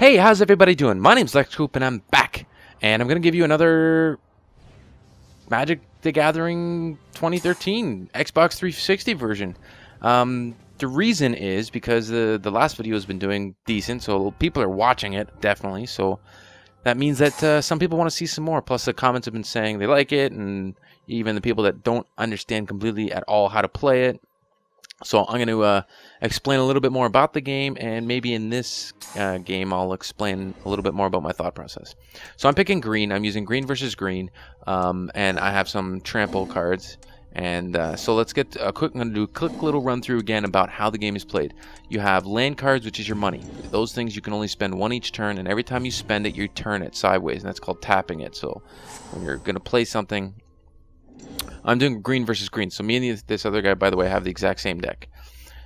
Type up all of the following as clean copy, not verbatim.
Hey, how's everybody doing? My name's LexCoop and I'm back. And I'm going to give you another Magic the Gathering 2013 Xbox 360 version. The reason is because the last video has been doing decent, so people are watching it, definitely. So that means that some people want to see some more. Plus the comments have been saying they like it, and even the people that don't understand completely at all how to play it. So I'm going to explain a little bit more about the game, and maybe in this game I'll explain a little bit more about my thought process. So I'm picking green. I'm using green versus green, and I have some trample cards. And so let's get a quick. I'm going to do a quick little run through again about how the game is played. You have land cards, which is your money. Those things you can only spend one each turn, and every time you spend it, you turn it sideways, and that's called tapping it. So when you're going to play something, I'm doing green versus green. So me and this other guy, by the way, have the exact same deck.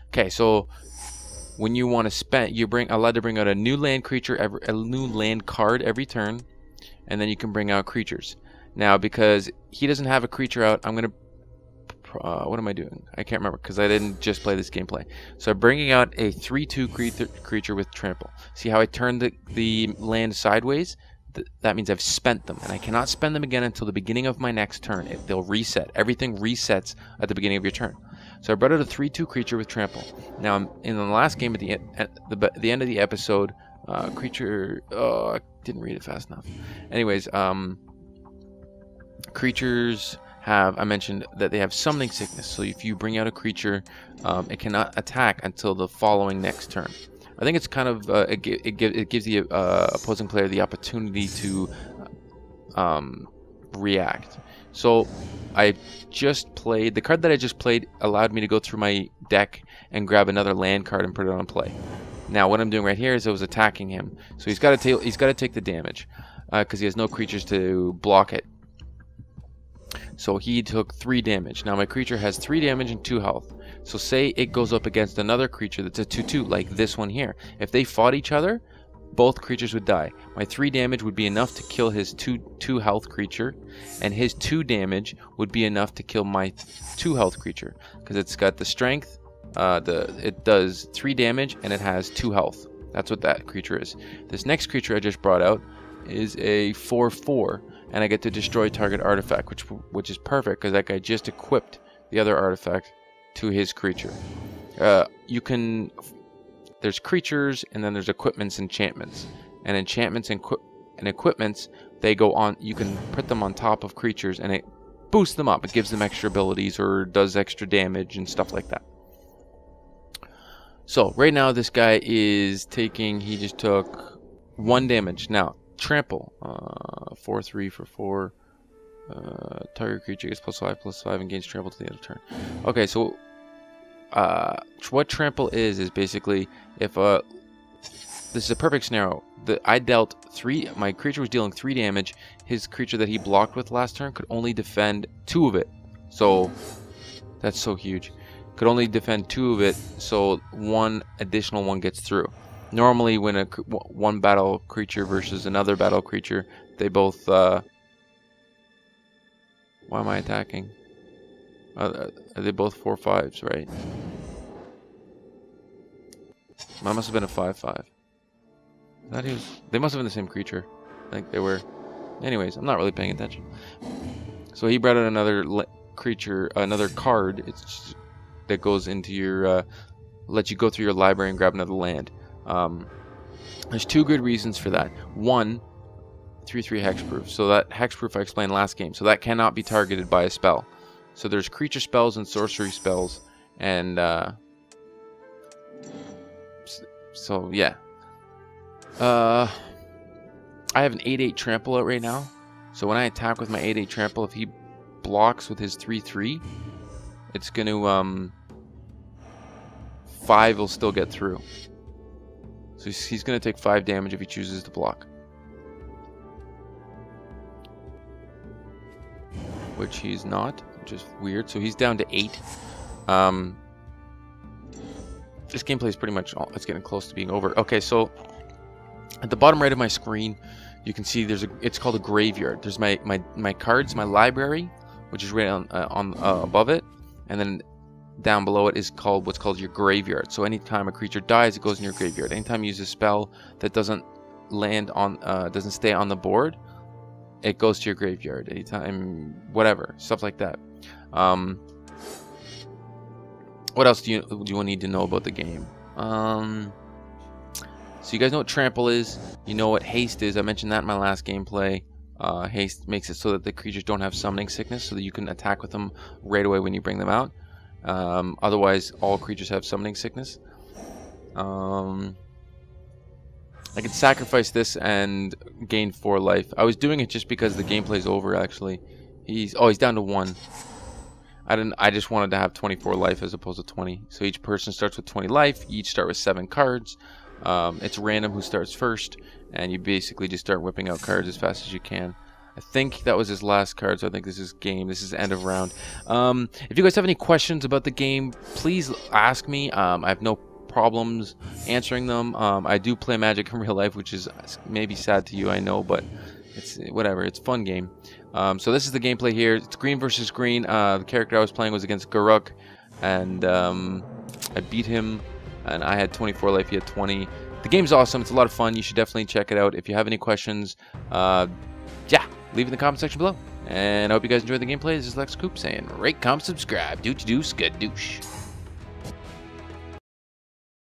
Okay, so when you want to spend, you're allowed to bring out a new land creature, a new land card every turn, and then you can bring out creatures. Now, because he doesn't have a creature out, I'm gonna. What am I doing? I can't remember because I didn't just play this gameplay. So I'm bringing out a 3/2 creature with trample. See how I turned the land sideways? That means I've spent them, and I cannot spend them again until the beginning of my next turn. They'll reset. Everything resets at the beginning of your turn. So I brought out a 3/2 creature with trample. Now, in the last game, at the end of the episode, creature... Oh, I didn't read it fast enough. Anyways, creatures have... I mentioned that they have summoning sickness. So if you bring out a creature, it cannot attack until the following next turn. I think it's kind of it gives the opposing player the opportunity to react. So I just played the card that I just played allowed me to go through my deck and grab another land card and put it on play. Now what I'm doing right here is I was attacking him, so he's got to take the damage because he has no creatures to block it. So he took 3 damage. Now my creature has 3 damage and 2 health. So say it goes up against another creature that's a 2/2, like this one here. If they fought each other, both creatures would die. My 3 damage would be enough to kill his 2 health creature, and his 2 damage would be enough to kill my 2 health creature, because it's got the strength. It does 3 damage and it has 2 health. That's what that creature is. This next creature I just brought out is a 4/4, and I get to destroy target artifact, which is perfect because that guy just equipped the other artifact to his creature. There's creatures, and then there's equipments, enchantments, and enchantments and equipments. They go on. You can put them on top of creatures, and it boosts them up. It gives them extra abilities or does extra damage and stuff like that. So right now this guy is taking. He just took 1 damage. Now trample, 4/3 for 4. Target creature gets +5/+5 and gains trample to the end of turn. Okay, so what trample is basically if this is a perfect scenario. I dealt 3. My creature was dealing 3 damage. His creature that he blocked with last turn could only defend 2 of it. So that's so huge. Could only defend 2 of it. So 1 additional one gets through. Normally, when one battle creature versus another battle creature, they both. Why am I attacking? Are they both 4/5s, right? Mine must have been a 5/5. They must have been the same creature. I think they were. Anyways, I'm not really paying attention. So he brought out another creature, another card. That goes into your, lets you go through your library and grab another land. There's 2 good reasons for that. 1, 3/3 hexproof. So that hexproof I explained last game. So that cannot be targeted by a spell. So there's creature spells and sorcery spells, and so yeah. I have an 8/8 trample out right now. So when I attack with my 8/8 trample, if he blocks with his 3/3, it's gonna 5 will still get through. So he's gonna take 5 damage if he chooses to block. Which he's not, which is weird. So he's down to 8. This gameplay is pretty much it's getting close to being over. Okay, so at the bottom right of my screen, you can see it's called a graveyard. There's my cards, my library, which is right on above it, and then down below it is what's called your graveyard. So anytime a creature dies, it goes in your graveyard. Anytime you use a spell that doesn't land on, doesn't stay on the board, it goes to your graveyard anytime, whatever, stuff like that. What else do you need to know about the game? So you guys know what trample is. You know what haste is. I mentioned that in my last gameplay. Haste makes it so that the creatures don't have summoning sickness, so that you can attack with them right away when you bring them out. Otherwise, all creatures have summoning sickness. I could sacrifice this and gain 4 life. I was doing it just because the gameplay's over. Actually, he's down to 1. I just wanted to have 24 life as opposed to 20. So each person starts with 20 life. You each start with 7 cards. It's random who starts first, and you basically just start whipping out cards as fast as you can. I think that was his last card, so I think this is game. This is end of round. If you guys have any questions about the game, please ask me. I have no problems answering them. I do play Magic in real life, which is maybe sad to you, I know, but it's whatever. It's a fun game. So this is the gameplay here. It's green versus green. The character I was playing was against GURRUK, and I beat him, and I had 24 life. He had 20. The game's awesome. It's a lot of fun. You should definitely check it out. If you have any questions, yeah, leave in the comment section below. And I hope you guys enjoyed the gameplay. This is Lex Coop saying rate, comment, subscribe, dooch, skadoosh.